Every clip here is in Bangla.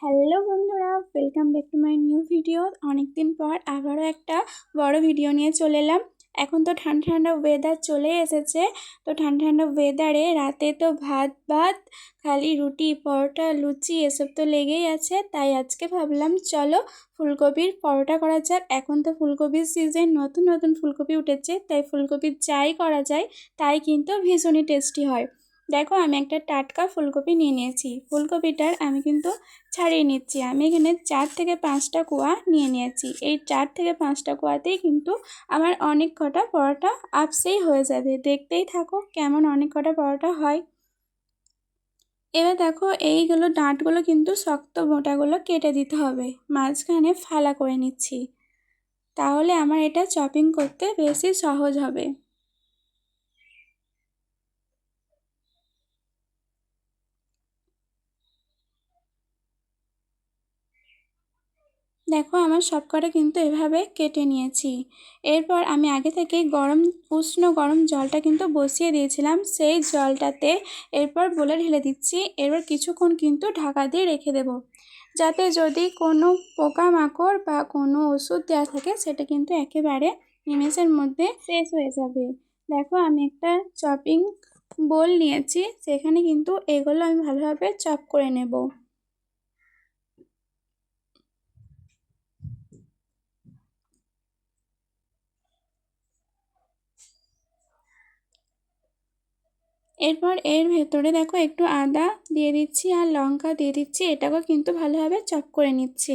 হ্যালো বন্ধুরা, welcome back to my new video. অনেকদিন পর আবারও একটা বড় ভিডিও নিয়ে চলে এলাম। এখন তো ঠান্ডা ঠান্ডা ওয়েদার চলে এসেছে। তো ঠান্ডা ঠান্ডা ওয়েদারে রাতে তো ভাত ভাত খালি রুটি পরোটা লুচি এসব তো লেগেই আছে। তাই আজকে ভাবলাম চলো ফুলকপির পরোটা করা যাক। এখন তো ফুলকপির সিজন, নতুন নতুন ফুলকপি উঠেছে, তাই ফুলকপির যাই করা যায় তাই কিন্তু ভীষণই টেস্টি হয়। দেখো, আমি একটা টাটকা ফুলকপি নিয়ে নিয়েছি। ফুলকপিটার আমি কিন্তু ছাড়িয়ে নিচ্ছি। আমি এখানে 4 থেকে 5টা কোয়া নিয়ে নিয়েছি। এই 4 থেকে 5টা কোয়াতেই কিন্তু আমার অনেক কটা পরোটা আপসেই হয়ে যাবে। দেখতেই থাকো কেমন অনেক কটা পরোটা হয়। এবার দেখো, এইগুলো ডাঁটগুলো কিন্তু শক্ত মোটাগুলো কেটে দিতে হবে। মাঝখানে ফালা করে নিচ্ছি, তাহলে আমার এটা চপিং করতে বেশি সহজ হবে। দেখো, আমার সবকটা কিন্তু এভাবে কেটে নিয়েছি। এরপর আমি আগে থেকে উষ্ণ গরম জলটা কিন্তু বসিয়ে দিয়েছিলাম। সেই জলটাতে এরপর বলে ঢেলে দিচ্ছি। এরপর কিছুক্ষণ কিন্তু ঢাকা দিয়ে রেখে দেব, যাতে যদি কোনো পোকামাকড় বা কোনো ওষুধ দেওয়া থাকে সেটা কিন্তু একেবারে নিমেষের মধ্যে শেষ হয়ে যাবে। দেখো, আমি একটা চপিং বোল নিয়েছি, সেখানে কিন্তু এগুলো আমি ভালোভাবে চপ করে নেব। এরপর এর ভেতরে দেখো একটু আদা দিয়ে দিচ্ছি আর লঙ্কা দিয়ে দিচ্ছি। এটাকেও কিন্তু ভালোভাবে চপ করে নিচ্ছি।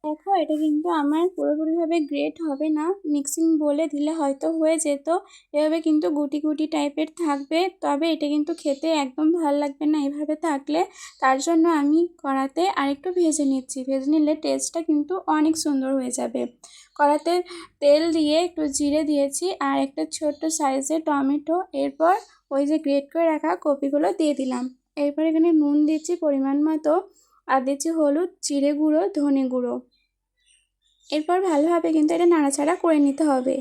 দেখো, এটা কিন্তু আমার পুরোপুরিভাবে গ্রেট হবে না, মিক্সিং বলে দিলে হয়তো হয়ে যেত। এভাবে কিন্তু গুটি গুটি টাইপের থাকবে, তবে এটা কিন্তু খেতে একদম ভালো লাগবে না এভাবে থাকলে। তার জন্য আমি কড়াতে আরেকটু ভেজে নিচ্ছি। ভেজে নিলে টেস্টটা কিন্তু অনেক সুন্দর হয়ে যাবে। কড়াতে তেল দিয়ে একটু জিরে দিয়েছি আর একটা ছোট্ট সাইজের টমেটো, এরপর ওই যে গ্রেট করে রাখা কপিগুলো দিয়ে দিলাম। এরপর এখানে নুন দিচ্ছি পরিমাণ মতো, আর দিচ্ছি হলুদ, জিরে গুঁড়ো, ধনে গুঁড়ো। এরপর ভালোভাবে কিন্তু এটা নাড়াচাড়া করে নিতে হবে।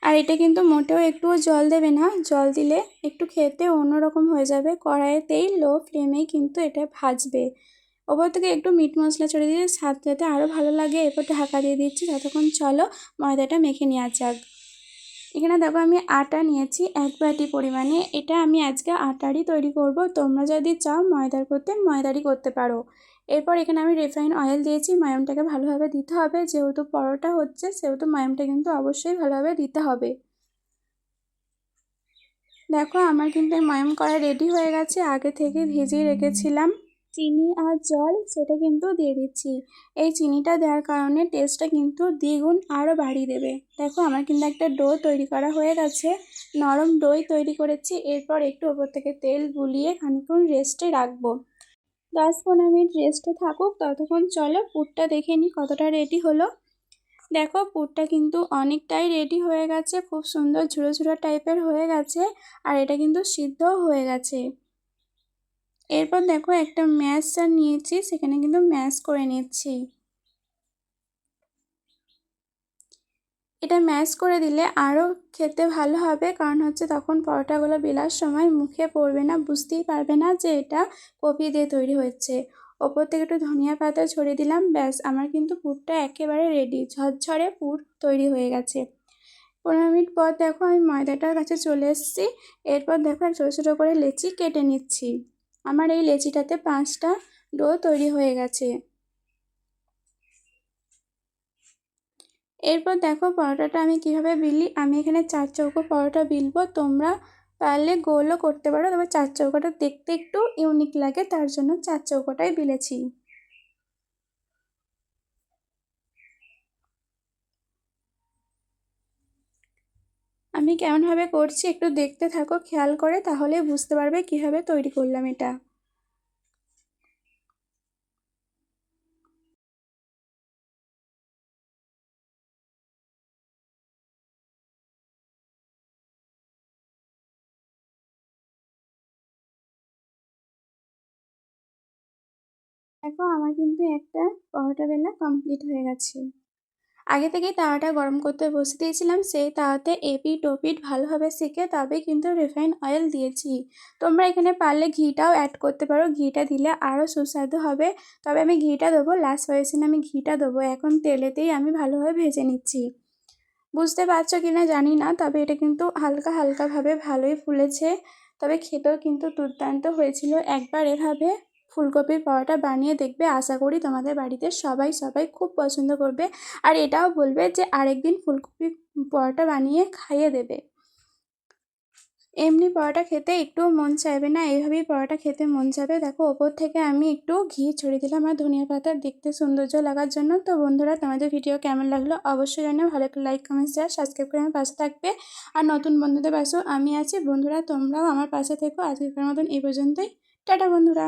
আর এটা কিন্তু মোটেও একটুও জল দেবে না, জল দিলে একটু খেতে অন্যরকম হয়ে যাবে। কড়াইতেই লো ফ্লেমেই কিন্তু এটা ভাজবে। ওপর থেকে একটু মিট মশলা ছড়িয়ে দিয়ে স্বাদ যাতে আরও ভালো লাগে। এরপর ঢাকা দিয়ে দিচ্ছি, ততক্ষণ চলো ময়দাটা মেখে নেওয়া যাক। এখানে দেখো, আমি আটা নিয়েছি 1 বাটি পরিমাণে। এটা আমি আজকে আটারই তৈরি করব। তোমরা যদি চাও ময়দার করতে ময়দারই করতে পারো। এরপর এখানে আমি রিফাইন অয়েল দিয়েছি। ময়ামটাকে ভালোভাবে দিতে হবে, যেহেতু পরোটা হচ্ছে সেহেতু ময়ামটা কিন্তু অবশ্যই ভালোভাবে দিতে হবে। দেখো, আমার কিন্তু ময়াম করা রেডি হয়ে গেছে। আগে থেকে ভিজিয়ে রেখেছিলাম চিনি আর জল, সেটা কিন্তু দিয়ে দিচ্ছি। এই চিনিটা দেওয়ার কারণে টেস্টটা কিন্তু দ্বিগুণ আরও বাড়িয়ে দেবে। দেখো, আমার কিন্তু একটা ডো তৈরি করা হয়ে গেছে। নরম ডোই তৈরি করেছি। এরপর একটু ওপর থেকে তেল বুলিয়ে খানিকক্ষণ রেস্টে রাখবো। 10-15 মিনিট রেস্টে থাকুক, ততক্ষণ চলো পুরটা দেখে নিই কতটা রেডি হলো। দেখো, পুরটা কিন্তু অনেকটাই রেডি হয়ে গেছে, খুব সুন্দর ঝুড়ো ঝুড়ো টাইপের হয়ে গেছে। আর এটা কিন্তু সিদ্ধও হয়ে গেছে। এরপর দেখো, একটা ম্যাশার নিয়েছি, সেখানে কিন্তু ম্যাশ করে নিচ্ছি। এটা ম্যাশ করে দিলে আরও খেতে ভালো হবে, কারণ হচ্ছে তখন পরোটাগুলো বেলার সময় মুখে পড়বে না, বুঝতেই পারবে না যে এটা কপি দিয়ে তৈরি হচ্ছে। ওপর থেকে একটু ধনিয়া পাতা ছড়িয়ে দিলাম। ব্যাস, আমার কিন্তু পুরটা একেবারে রেডি, ঝরঝরে পুর তৈরি হয়ে গেছে। 15 মিনিট পর দেখো, আমি ময়দাটার কাছে চলে এসেছি। এরপর দেখো, ছোটো ছোটো করে লেচি কেটে নিচ্ছি। আমার এই লেচিটাতে 5টা ডো তৈরি হয়ে গেছে। এরপর দেখো, পরোটাটা আমি কিভাবে বিলি। আমি এখানে 4 চৌকো পরোটা বিলবো। তোমরা পারলে গোলও করতে পারো, তবে 4 চৌকোটা দেখতে একটু ইউনিক লাগে, তার জন্য 4 চৌকোটাই বিলেছি। আমি কেমনভাবে করছি একটু দেখতে থাকো খেয়াল করে, তাহলে বুঝতে পারবে কিভাবে তৈরি করলাম এটা। দেখো, আমার কিন্তু একটা পরোটা বেলা কমপ্লিট হয়ে গেছে। আগে থেকেই তাওয়াটা গরম করতে বসে দিয়েছিলাম, সেই তাওয়াতে এপিঠ ওপিঠ ভালোভাবে সেঁকে তবেই কিন্তু রিফাইন অয়েল দিয়েছি। তোমরা এখানে পারলে ঘিটাও অ্যাড করতে পারো, ঘিটা দিলে আরও সুস্বাদু হবে। তবে আমি ঘিটা দেবো লাস্ট পজিশনে, আমি ঘিটা দেবো। এখন তেলেতেই আমি ভালোভাবে ভেজে নিচ্ছি। বুঝতে পারছো কি না জানি না, তবে এটা কিন্তু হালকা হালকাভাবে ভালোই ফুলেছে। তবে খেতেও কিন্তু দুর্দান্ত হয়েছিল। একবার এভাবে ফুলকপির পরোটা বানিয়ে দেখবে, আশা করি তোমাদের বাড়িতে সবাই সবাই খুব পছন্দ করবে। আর এটাও বলবে যে আরেকদিন ফুলকপির পরোটা বানিয়ে খাইয়ে দেবে। এমনি পরোটা খেতে একটুও মন চাইবে না, এইভাবেই পরোটা খেতে মন যাবে। দেখো ওপর থেকে আমি একটু ঘি ছড়িয়ে দিলাম আর ধনিয়া পাতা দেখতে সৌন্দর্য লাগার জন্য। তো বন্ধুরা, তোমাদের ভিডিও কেমন লাগলো অবশ্যই জানাও। ভালো একটা লাইক কমেন্ট শেয়ার সাবস্ক্রাইব করে আমার পাশে থাকবে। আর নতুন বন্ধুদের পাশেও আমি আছি। বন্ধুরা তোমরাও আমার পাশে থেকো। আজকের মতন এই পর্যন্তই। টাটা বন্ধুরা।